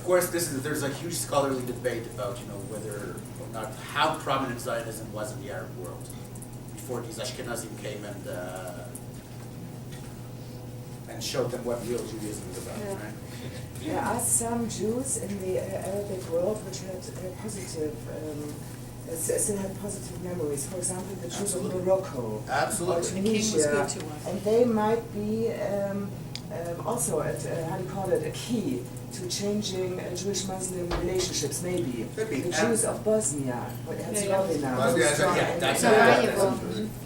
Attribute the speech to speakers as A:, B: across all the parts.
A: course, there's a huge scholarly debate about whether or not how prominent Zionism was in the Arab world before these Ashkenazim came and showed them what real Judaism is about.
B: Yeah.
A: Right?
B: There are some Jews in the Arabic world which had still had positive memories. For example, the Jews
A: Absolutely.
B: of Morocco
A: Absolutely.
B: or
A: The
C: king was
B: Tunisia,
C: good to us.
B: and they might be also how do you call it, a key to changing Jewish-Muslim relationships. Maybe
A: Could be.
B: the Jews of Bosnia, but Herzegovina.
A: That's
C: Sarajevo.
A: a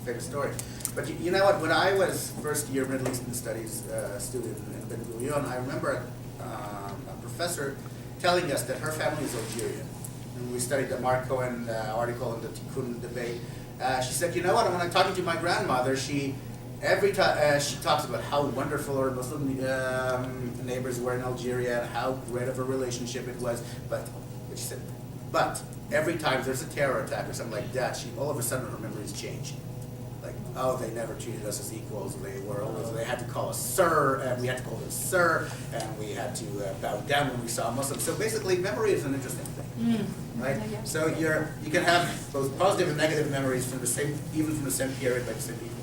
A: famous story. But you know what? When I was first year Middle Eastern Studies student in Ben Gurion, I remember a professor telling us that her family is Algerian. And we studied the Mark Cohen article in the Tikkun debate. She said, you know what? When I'm talking to my grandmother, every time she talks about how wonderful her Muslim neighbors were in Algeria and how great of a relationship it was. But she said, but every time there's a terror attack or something like that, all of a sudden her memories change. Like, oh, they never treated us as equals. They had to call us sir, and we had to call them sir, and we had to bow down when we saw Muslims. So basically, memory is an interesting thing, right? So you can have both positive and negative memories from even from the same period by the same people.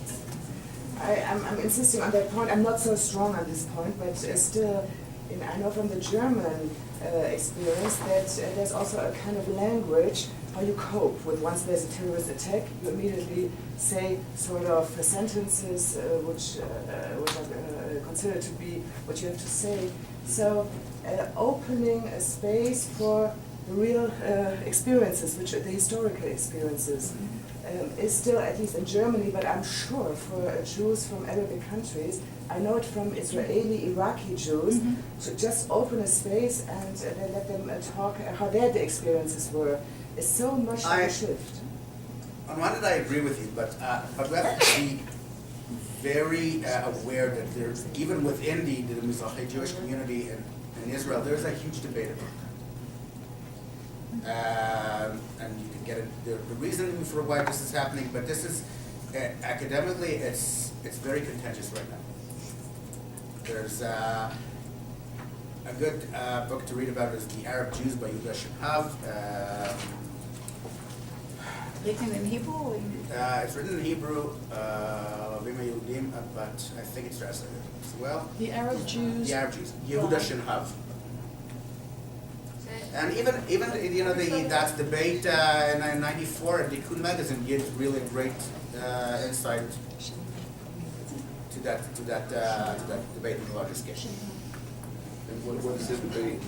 B: I'm insisting on that point. I'm not so strong on this point, but still, I know from the German experience that there's also a kind of language how you cope with once there's a terrorist attack. You immediately say sort of sentences which are considered to be what you have to say. So opening a space for the real experiences, which are the historical experiences, is still, at least in Germany, but I'm sure for Jews from Arabic countries, I know it from Israeli, Iraqi Jews, to just open a space and they let them talk how their experiences were. Is so much of a shift.
A: On one hand, I agree with you, but we have to be very aware that there's, even within the Mizrahi Jewish community in Israel, there's a huge debate about that. And you can get the reasoning for why this is happening, but this is, academically, it's very contentious right now. There's a good book to read about is The Arab Jews by Yehuda Shenhav.
C: Written in Hebrew? Or
A: It's written in Hebrew, but I think it's translated as well.
C: the Arab Jews?
A: The Arab Jews, Yehuda Shenhav. And even that debate in '94 at the Tikkun magazine gives really great insight to that debate in a larger scale.
D: And what is the debate?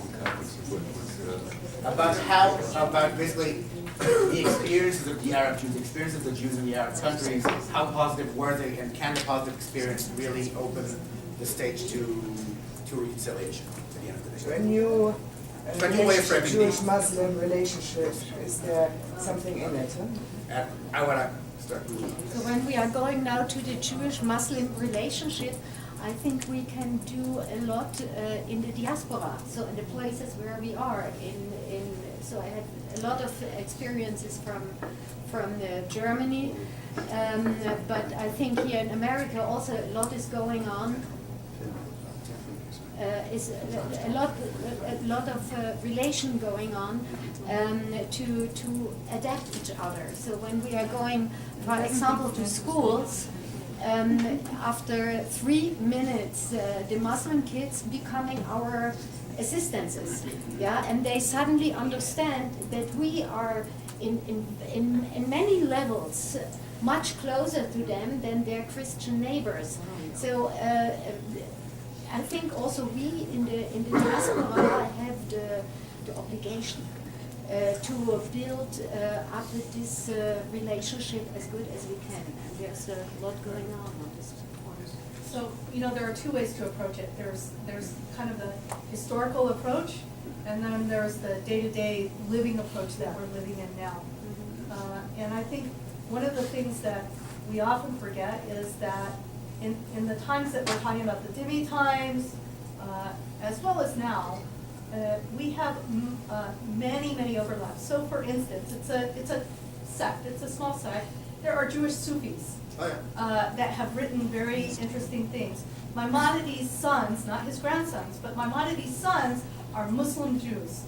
A: About basically the experiences of the Arab Jews, the experiences of the Jews in the Arab countries, how positive were they, and can the positive experience really open the stage to reconciliation at the end of the day?
B: A new
A: way of framing
B: Jewish-Muslim relationship, is there something in it?
A: And I want to start moving on.
E: So when we are going now to the Jewish-Muslim relationship, I think we can do a lot in the diaspora, so in the places where we are. So I had a lot of experiences from Germany, but I think here in America also a lot is going on. Is a lot of relation going on to adapt each other. So when we are going, for example, to schools, after 3 minutes, the Muslim kids becoming our assistances, yeah, and they suddenly understand that we are in many levels much closer to them than their Christian neighbors. So I think also we in the diaspora have the obligation to build up this relationship as good as we can. And there's a lot going on this point.
F: So, there are two ways to approach it. There's kind of the historical approach, and then there's the day-to-day living approach that we're living in now. And I think one of the things that we often forget is that in the times that we're talking about, the Dhimmi times, as well as now, we have many overlaps. So, for instance, it's a sect, it's a small sect. There are Jewish Sufis that have written very interesting things. Maimonides' sons, not his grandsons, but Maimonides' sons are Muslim Jews.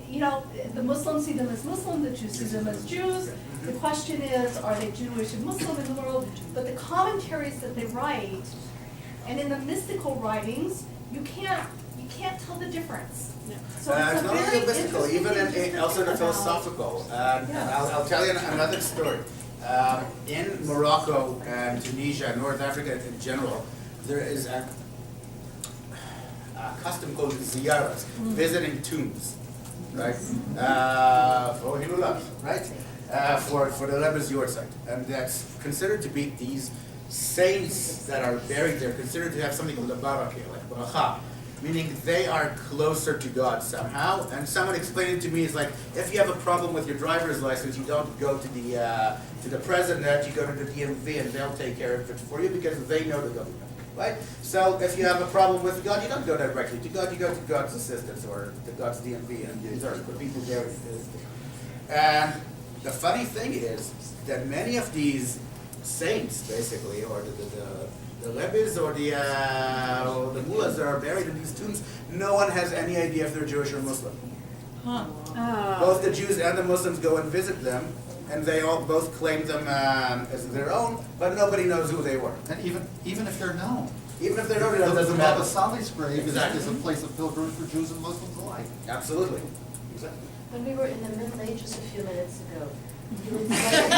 F: You know, the Muslims see them as Muslim, the Jews see them as Jews. The question is, are they Jewish and Muslim in the world? But the commentaries that they write, and in the mystical writings, you can't tell the difference. So it's
A: It's
F: a
A: not
F: very
A: only mystical,
F: interesting
A: even
F: thing to
A: in, also
F: think
A: the
F: about.
A: philosophical. And I'll tell you another story. In Morocco and Tunisia, North Africa in general, there is a custom called ziyaras, visiting tombs, right? For ohalah, right? For the Rebbe's Yortzeit. And that's considered to be these saints that are buried there, considered to have something called a barakah, like bracha, meaning they are closer to God somehow. And someone explained it to me, it's like, if you have a problem with your driver's license, you don't go to the president, you go to the DMV and they'll take care of it for you because they know the government, right? So if you have a problem with God, you don't go directly to God, you go to God's assistants or to God's DMV, and these are the people there. And the funny thing is that many of these saints, basically, or the Lebbes or the mullahs that are buried in these tombs, no one has any idea if they're Jewish or Muslim. Both the Jews and the Muslims go and visit them, and they all both claim them as their own, but nobody knows who they were.
G: And even if they're known.
A: Even if they're known, it
G: The
A: doesn't
G: Baba
A: matter.
G: Salih's grave
A: Exactly.
G: is a place of pilgrimage for Jews and Muslims alike.
A: Absolutely. Exactly.
H: When we were in the Middle Ages a few minutes ago, you had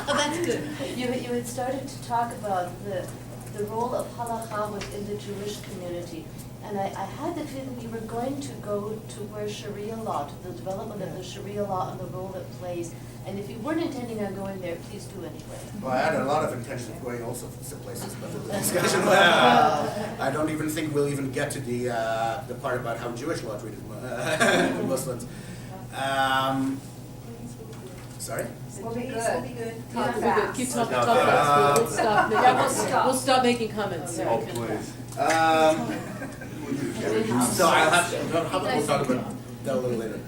C: Oh, that's good.
H: you had started to talk about the role of halakha within the Jewish community. And I had the feeling you were going to go to where Sharia law, to the development of the Sharia law and the role it plays. And if you weren't intending on going there, please do anyway.
A: Well, I had a lot of intention of going also to some places, but the discussion, I don't even think we'll even get to the part about how Jewish law treated Muslims. Sorry?
C: We'll be good.
I: Talk
C: Talk
I: fast. Keep talking,
A: Okay.
I: talk fast. We'll stop.
C: Yeah, we'll stop.
I: We'll stop making comments.
D: Oh, please.
A: So I'll have to, how about we'll talk about that a little later.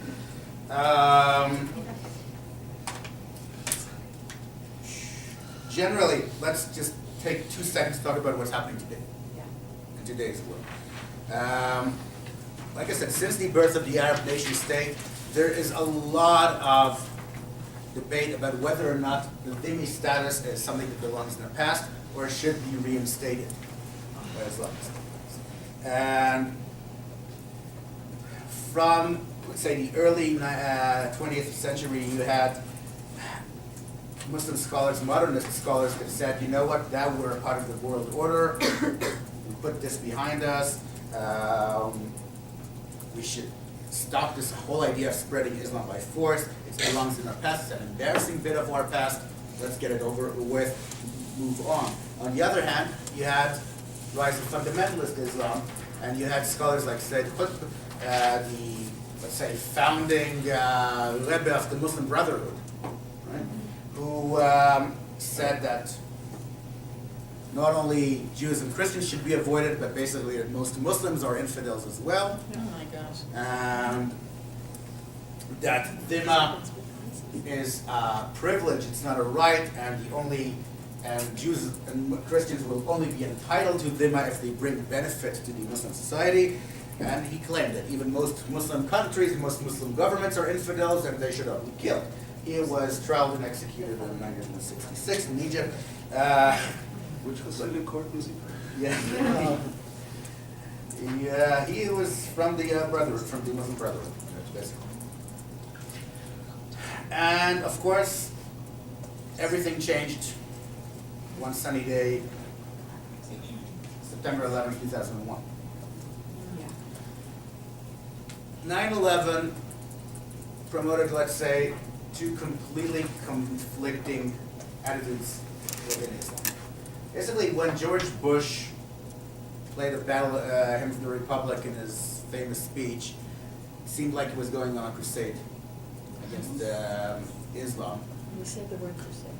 A: Generally, let's just take 2 seconds to talk about what's happening today, in today's world. Like I said, since the birth of the Arab nation state, there is a lot of debate about whether or not the dhimmi status is something that belongs in the past or should be reinstated by Islamic states. And from, let's say, the early 20th century, you had Muslim scholars, modernist scholars that said, you know what, now we're a part of the world order, we put this behind us, we should stop this whole idea of spreading Islam by force. It belongs in our past, it's an embarrassing bit of our past, let's get it over with, move on. On the other hand, you had rise of fundamentalist Islam, and you had scholars like Sayyid Qutb, the, let's say, founding Rebbe of the Muslim Brotherhood, right? Who said that not only Jews and Christians should be avoided, but basically that most Muslims are infidels as well.
I: Oh my gosh.
A: And that dhimma is a privilege, it's not a right, and Jews and Christians will only be entitled to dhimma if they bring benefit to the Muslim society. And he claimed that even most Muslim countries, most Muslim governments are infidels and they should all be killed. He was trialed and executed in 1966 in Egypt.
D: Which Hasidic court was he from?
A: Yeah. Yeah, he was from the Brotherhood, from the Muslim Brotherhood, basically. And of course, everything changed one sunny day, September 11, 2001. 9/11 promoted, let's say, two completely conflicting attitudes within Islam. Basically, when George Bush played a battle hymn for the Republic in his famous speech, it seemed like he was going on a crusade against Islam.
I: You said the word crusade.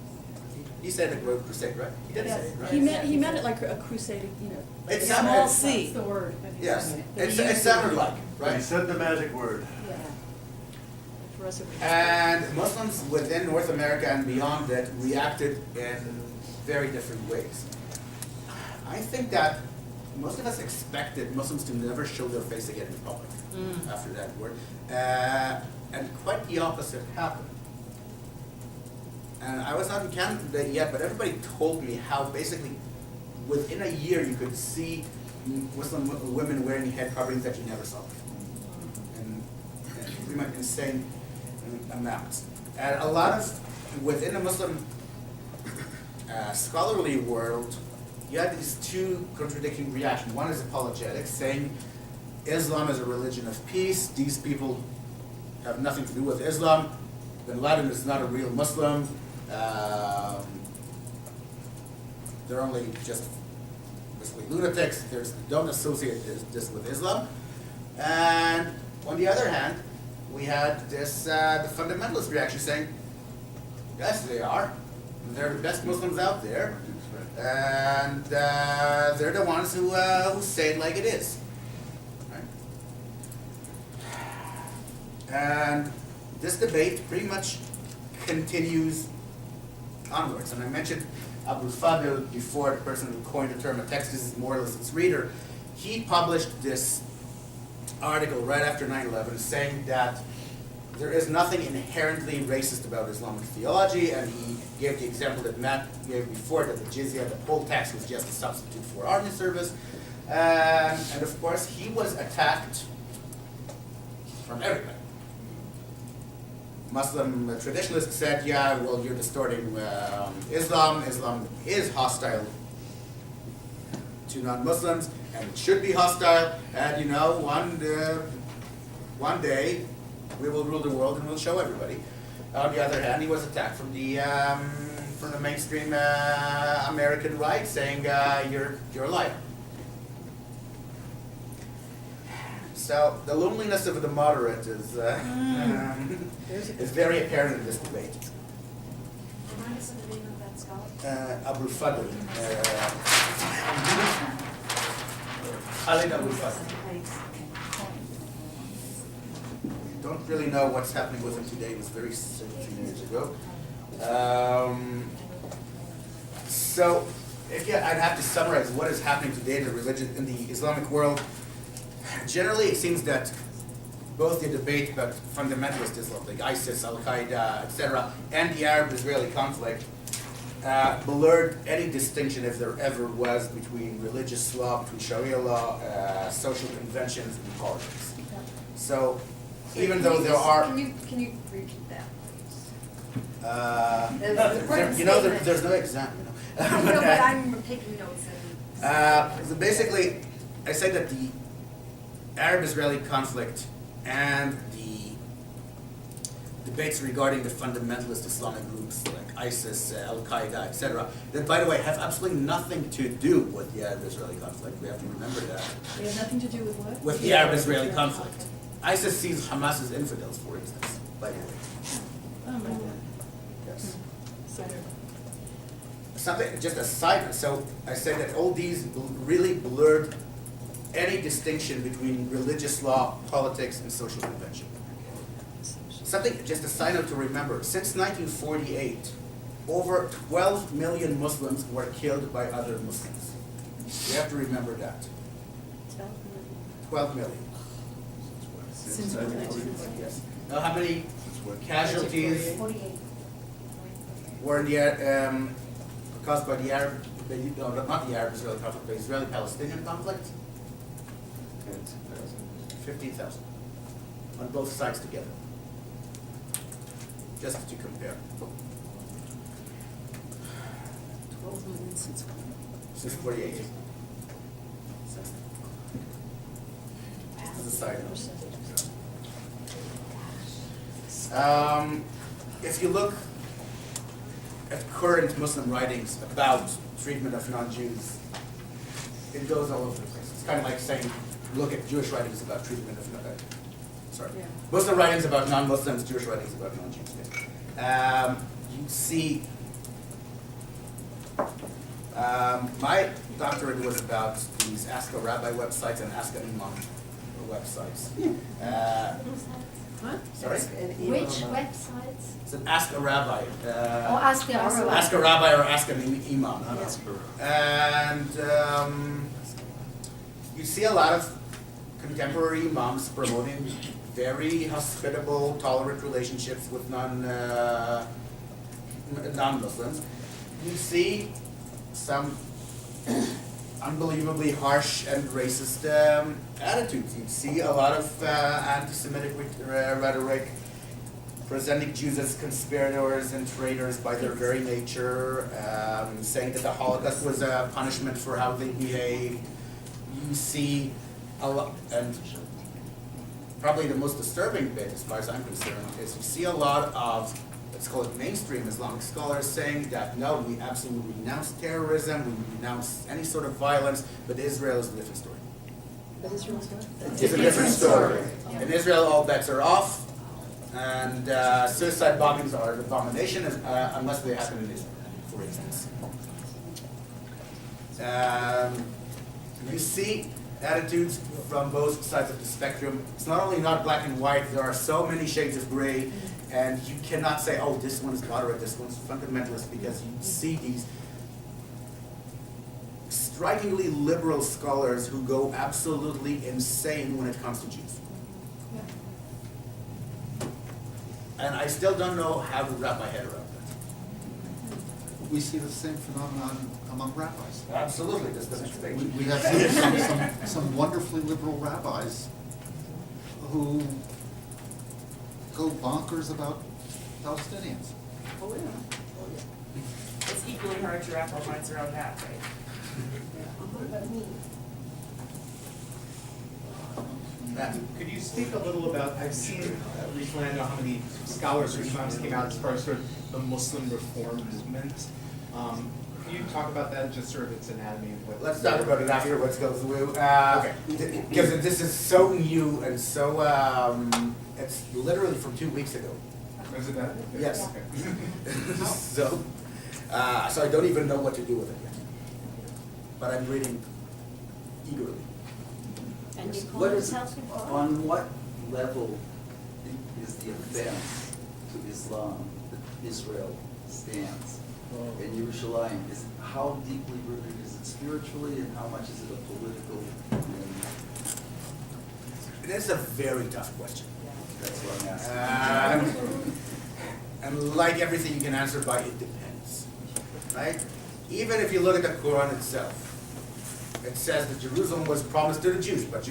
A: He said the word crusade, right? He did say it, right?
I: He meant it like a crusade, you know, like
A: It
I: a
A: sounded-
I: small
F: That's
I: C.
F: the word.
A: Yes,
I: But he
A: it
I: used
A: sounded
I: the-
A: like it,
D: But he
A: right?
D: said the magic word.
I: Yeah. For us, it was.
A: And Muslims within North America and beyond that reacted in very different ways. I think that most of us expected Muslims to never show their face again in public after that war. And quite the opposite happened. And I was not in Canada yet, but everybody told me how basically within a year you could see Muslim women wearing head coverings that you never saw before. And pretty much insane amounts. And a lot of, within the Muslim scholarly world, you had these two contradicting reactions. One is apologetics, saying Islam is a religion of peace. These people have nothing to do with Islam. Bin Laden is not a real Muslim. They're only just basically lunatics. Don't associate this with Islam. And on the other hand, we had this the fundamentalist reaction saying, yes, they are. They're the best Muslims out there, and they're the ones who say it like it is. Right? And this debate pretty much continues onwards. And I mentioned Abdul Fadil before, the person who coined the term, a text is more or less its reader. He published this article right after 9/11 saying that there is nothing inherently racist about Islamic theology, and he gave the example that Matt gave before, that the jizya, the poll tax, was just a substitute for army service. And of course, he was attacked from everybody. Muslim traditionalists said, yeah, well, you're distorting Islam. Islam is hostile to non-Muslims, and it should be hostile. And you know, one day we will rule the world and we'll show everybody. On the other hand, he was attacked from the mainstream American right, saying you're a liar. So the loneliness of the moderate is very apparent in this debate.
C: Remind us of the name of that scholar.
A: Abu Fadl. Khalid Abu Fadl. Don't really know what's happening with him today. It was very sick a few years ago. So, if I'd have to summarize what is happening today in the religion, in the Islamic world. Generally, it seems that both the debate about fundamentalist Islam, like ISIS, Al-Qaeda, etc., and the Arab-Israeli conflict blurred any distinction, if there ever was, between religious law, between Sharia law, social conventions, and politics. So, even though there are...
C: Can you repeat that,
A: you know, there's no exam, you know.
C: I know, but I'm taking notes.
A: So basically, I say that the Arab-Israeli conflict and the debates regarding the fundamentalist Islamic groups like ISIS, Al-Qaeda, etc., that, by the way, have absolutely nothing to do with the Arab-Israeli conflict. We have to remember that.
I: They have nothing to do with what?
A: With the Arab-Israeli conflict. ISIS sees Hamas as infidels, for instance, by the way.
I: Oh my God.
A: Yes.
I: So,
A: Something, just a side note, so I said that all these really blurred any distinction between religious law, politics, and social convention. Something, just a side note to remember, since 1948, over 12 million Muslims were killed by other Muslims. You have to remember that. 12 million.
I: since 1940.
A: Yes. Now, how many casualties
C: 48.
A: were in the, caused by the Arab, no, not the Arab-Israeli conflict, the Israeli-Palestinian conflict? 15,000 on both sides together, just to compare.
I: 12 million since when?
A: Since 48. As a side note. If you look at current Muslim writings about treatment of non-Jews, it goes all over the place. It's kind of like saying, look at Jewish writings about treatment of Muslim writings about non-Muslims, Jewish writings about non-Jews. You see, my doctorate was about these Ask a Rabbi websites and Ask an Imam websites.
I: What?
A: Sorry?
E: Which websites?
A: It's an Ask a Rabbi.
E: Oh, Ask a Rabbi.
A: Ask a Rabbi or Ask an Imam.
I: Yes.
A: And You see a lot of contemporary imams promoting very hospitable, tolerant relationships with non-Muslims. You see some unbelievably harsh and racist attitudes. You see a lot of anti-Semitic rhetoric, presenting Jews as conspirators and traitors by their very nature, saying that the Holocaust was a punishment for how they behaved. You see a lot, and probably the most disturbing bit, as far as I'm concerned, is you see a lot of, let's call it mainstream Islamic scholars saying that no, we absolutely renounce terrorism, we renounce any sort of violence, but Israel is a different story.
I: But Israel's what?
A: It's a different story. In Israel, all bets are off, and suicide bombings are an abomination unless they happen in Israel, for instance. You see attitudes from both sides of the spectrum. It's not only not black and white, there are so many shades of gray, and you cannot say, oh, this one's moderate, this one's fundamentalist, because you see these strikingly liberal scholars who go absolutely insane when it comes to Jews. And I still don't know how to wrap my head around that.
G: We see the same phenomenon among rabbis.
A: Absolutely, that's the next stage.
G: We have some wonderfully liberal rabbis who go bonkers about Palestinians.
J: Oh, yeah. It's equally hard to wrap our minds around that, right?
K: Could you speak a little about, I've seen recently, I know how many scholars or imams came out as far as sort of the Muslim reform movement. Can you talk about that, just sort of its anatomy and what?
A: Let's talk about it afterwards, because because this is so new and so, it's literally from 2 weeks ago.
K: Is it that?
A: Yes.
K: Okay.
A: So I don't even know what to do with it yet. But I'm reading eagerly.
E: And you
D: What
E: call
D: is,
E: yourself
D: on what level is the offense to Islam that Israel stands in Yerushalayim? How deeply rooted is it spiritually, and how much is it a political?
A: That's a very tough question.
D: That's what I'm asking.
A: And like everything, you can answer by it depends, right? Even if you look at the Quran itself, it says that Jerusalem was promised to the Jews, but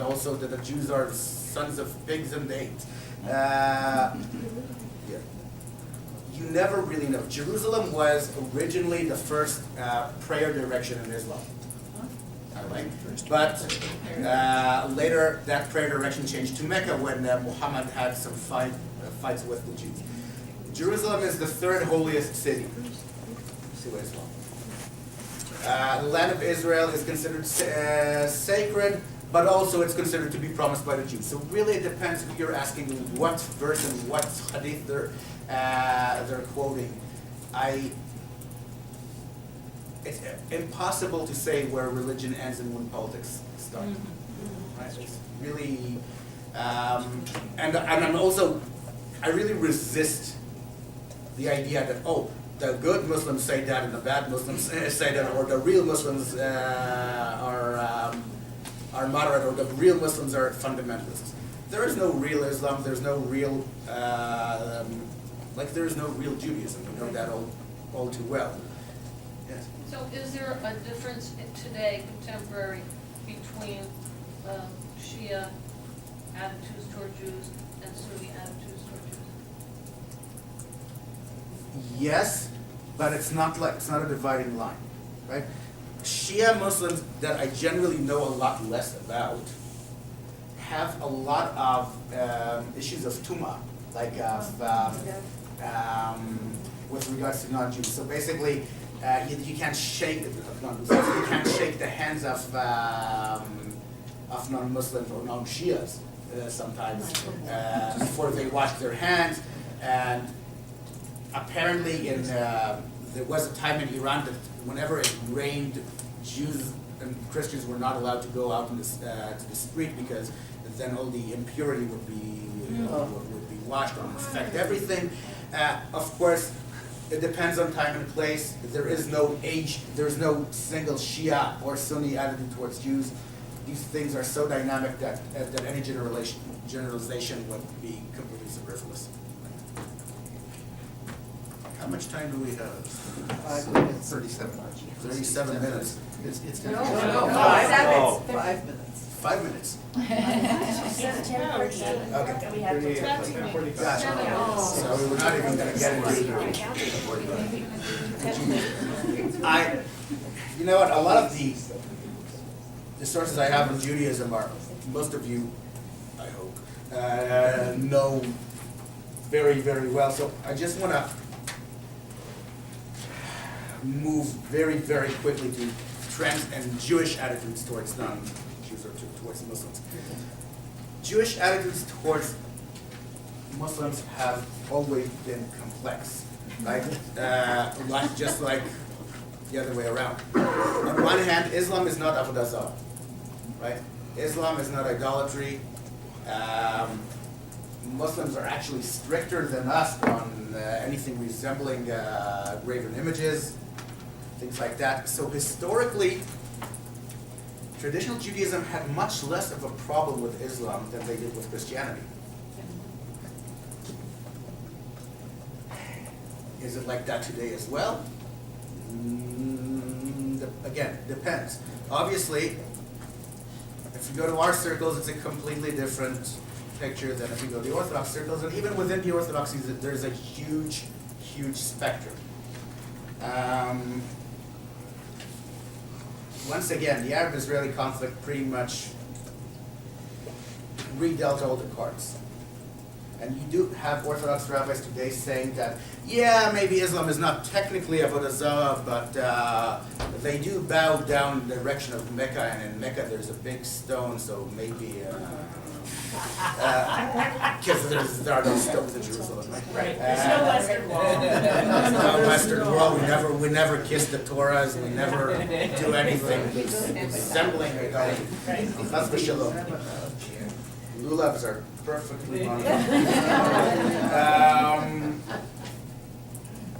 A: also that the Jews are sons of pigs and apes. Yeah. You never really know. Jerusalem was originally the first prayer direction in Islam. Right? But later that prayer direction changed to Mecca when Muhammad had some fights with the Jews. Jerusalem is the third holiest city to Islam. The land of Israel is considered sacred, but also it's considered to be promised by the Jews. So really it depends who you're asking, what verse and what hadith they're quoting. It's impossible to say where religion ends and when politics start. Right? It's really, and I'm also, I really resist the idea that, oh, the good Muslims say that and the bad Muslims say that, or the real Muslims are moderate, or the real Muslims are fundamentalists. There is no real Islam, there's no real, there is no real Judaism. We know that all too well. Yes.
L: So is there a difference today, contemporary, between Shia attitudes toward Jews and Sunni attitudes toward Jews?
A: Yes, but it's not a dividing line, right? Shia Muslims that I generally know a lot less about have a lot of issues of tumah, like with regards to non-Jews. So basically, you can't shake the hands of non-Muslims or non-Shias sometimes before they wash their hands. And apparently, there was a time in Iran that whenever it rained, Jews and Christians were not allowed to go out to the street, because then all the impurity would be washed or infect everything. Of course, it depends on time and place. There is no age. There is no single Shia or Sunni attitude towards Jews. these things are so dynamic that any generalization would be completely superfluous. How much time do we have?
G: 5 minutes. 37.
A: 37 minutes.
G: It's
C: No,
G: gonna be-
C: no,
G: Oh,
C: 5
G: oh,
C: minutes.
G: 5 minutes.
A: 5 minutes. Okay.
C: We have to.
K: 10:45.
A: Gotcha. So we're not even gonna get into you know what, a lot of the sources I have in Judaism are, most of you, I hope, know very, very well. So I just wanna move very, very quickly to trends and Jewish attitudes towards non-Jews or towards Muslims. Jewish attitudes towards Muslims have always been complex, right? Just like the other way around. On one hand, Islam is not avodah zarah, right? Islam is not idolatry. Muslims are actually stricter than us on anything resembling graven images, things like that. So historically, traditional Judaism had much less of a problem with Islam than they did with Christianity. Is it like that today as well? Again, depends. Obviously, if you go to our circles, it's a completely different picture than if you go to the Orthodox circles, and even within the Orthodoxies, there's a huge, huge spectrum. Once again, the Arab-Israeli conflict pretty much redealt all the cards. And you do have Orthodox rabbis today saying that, yeah, maybe Islam is not technically avodah zarah, but they do bow down in the direction of Mecca, and in Mecca there's a big stone, so maybe, because there are no stones in Jerusalem, right?
J: There's no Western wall.
A: There's no Western wall. We never kiss the Torahs. We never do anything resembling idolatry. That's the shalom. Lulavs are perfectly fine.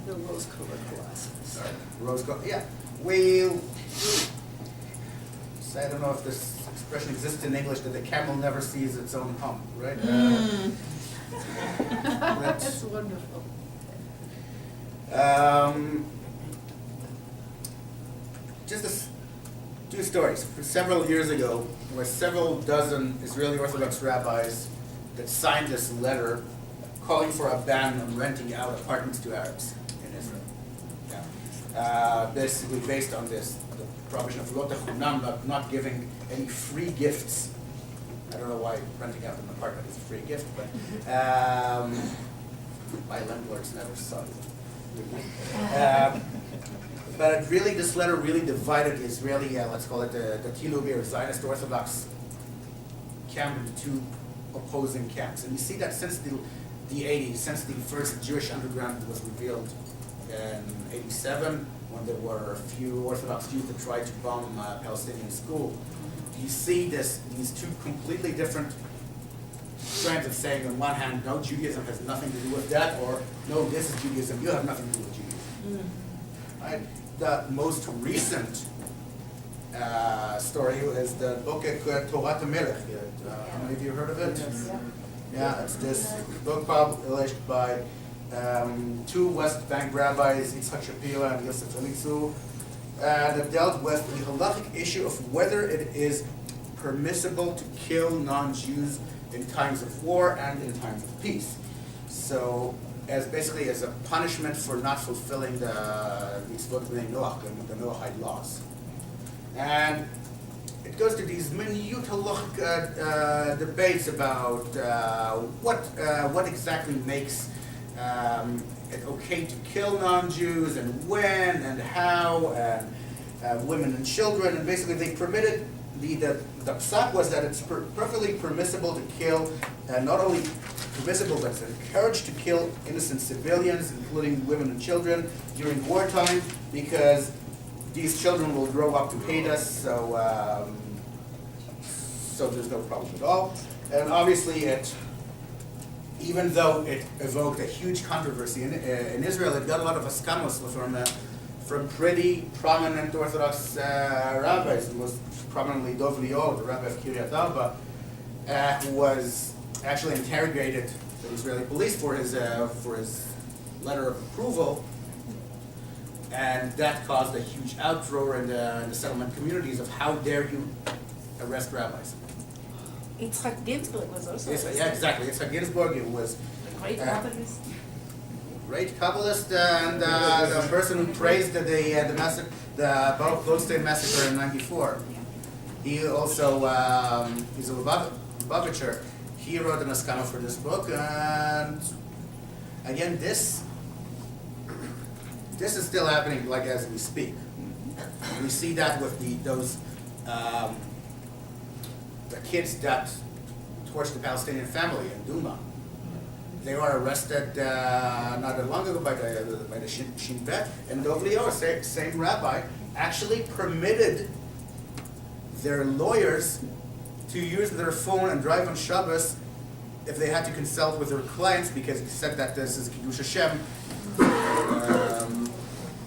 I: The rose-colored glasses.
A: Rose-colored, yeah. I don't know if this expression exists in English, that the camel never sees its own hump, right?
I: That's wonderful.
A: Just two stories. For several years ago, there were several dozen Israeli Orthodox rabbis that signed this letter calling for a ban on renting out apartments to Arabs in Israel. Yeah. Basically based on this, the prohibition of lo techunam, not giving any free gifts. I don't know why renting out an apartment is a free gift, but my landlords never saw it. But really, this letter really divided the Israeli, let's call it the Kilubi or Zionist Orthodox camp into two opposing camps. And you see that since the 80s, since the first Jewish underground was revealed in 87, when there were a few Orthodox Jews that tried to bomb a Palestinian school, you see these two completely different strands of saying, on one hand, no, Judaism has nothing to do with that, or no, this is Judaism, you have nothing to do with Judaism. Right? The most recent story is the book Torah Melech. How many of you heard of it?
B: Yes.
A: Yeah, it's this book published by two West Bank rabbis, Yitzhak Shapira and Yosef Elitzu, that dealt with the halachic issue of whether it is permissible to kill non-Jews in times of war and in times of peace. So, basically as a punishment for not fulfilling the mitzvot b'nei Noach, the Noahide laws. And it goes to these minute halachic debates about what exactly makes it okay to kill non-Jews, and when and how, and women and children, and basically they permitted, the psak was that it's perfectly permissible to kill, not only permissible, but it's encouraged to kill innocent civilians, including women and children, during wartime, because these children will grow up to hate us, so there's no problem at all. And obviously even though it evoked a huge controversy in Israel, it got a lot of askamos from pretty prominent Orthodox rabbis, most prominently Dov Lior, the rabbi of Kiryat Arba, who was actually interrogated by the Israeli police for his letter of approval, and that caused a huge outroar in the settlement communities of how dare you arrest rabbis.
I: Yitzhak Ginsburg was also
A: Yeah, exactly. Yitzhak Ginsburg, it was
I: a great Kabbalist.
A: great Kabbalist and the person who praised the massacre, the Goldstein massacre in '94. He also he's a Lubavitcher. He wrote an askana for this book, and again, this is still happening like as we speak. We see that with those the kids that torched the Palestinian family in Duma. They were arrested not that long ago by the Shin Bet, and Dov Lior, same rabbi, actually permitted their lawyers to use their phone and drive on Shabbos if they had to consult with their clients, because he said that this is Kiddush Hashem.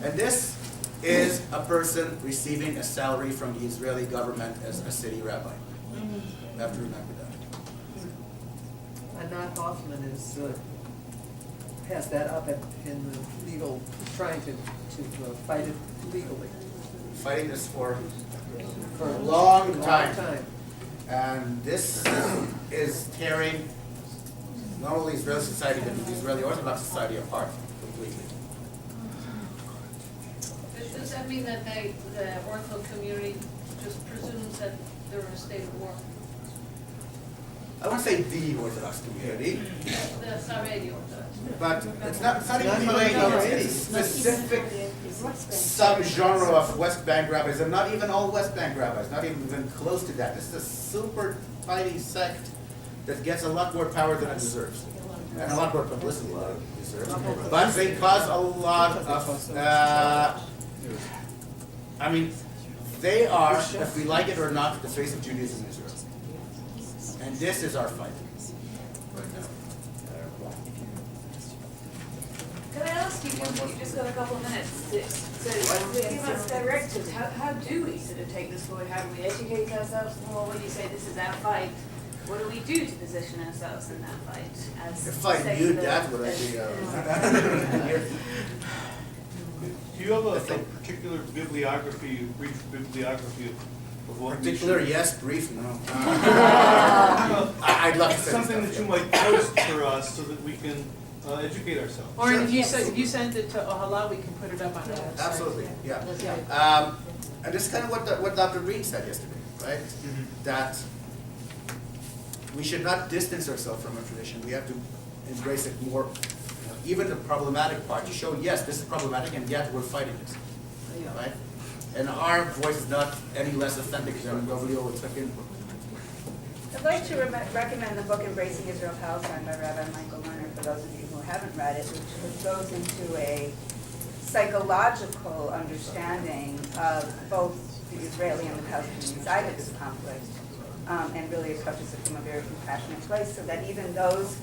A: And this is a person receiving a salary from the Israeli government as a city rabbi. You have to remember that.
I: Anat Hoffman has that up in the legal, trying to fight it legally.
A: Fighting this for a long time. And this is tearing not only Israeli society, but the Israeli Orthodox society apart completely.
L: Does that mean that the Ortho community just presumes that they're in a state of war?
A: I won't say the Orthodox community,
L: The Saredi Orthodox.
A: but it's not even Haredi, it's a specific subgenre of West Bank rabbis, and not even all West Bank rabbis, not even close to that. This is a super tiny sect that gets a lot more power than it deserves, and a lot more publicity than it deserves. But they cause a lot of, I mean, they are, if we like it or not, the face of Judaism in Israel. And this is our fight right now.
C: Can I ask you, you've just got a couple of minutes, so give us directives, how do we sort of take this forward, how do we educate ourselves more, when you say this is our fight, what do we do to position ourselves in that fight?
A: If I knew that, would I be,
M: Do you have a particular bibliography, brief bibliography of what
A: particular, yes, brief, no. I'd love to say
M: something that you might post for us so that we can educate ourselves?
I: Or if you send it to Ohalah, we can put it up on our website.
A: Absolutely, yeah. And this is kind of what Dr. Green said yesterday, right? That we should not distance ourselves from our tradition. We have to embrace it more. Even the problematic part, to show, yes, this is problematic, and yet we're fighting this, right? And our voice is not any less authentic than Dov Lior or Yitzhak Ginsburg.
N: I'd like to recommend the book Embracing Israel Palestine by Rabbi Michael Lerner for those of you who haven't read it, which goes into a psychological understanding of both the Israeli and the Palestinian side of this conflict, and really approaches it from a very compassionate place, so that even those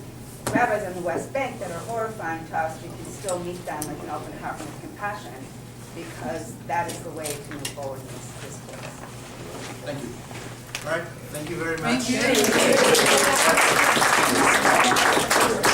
N: rabbis on the West Bank that are horrifying to us, we can still meet them with an open heart and with compassion, because that is the way to move forward in this case.
A: Thank you. All right, thank you very much.
I: Thank you.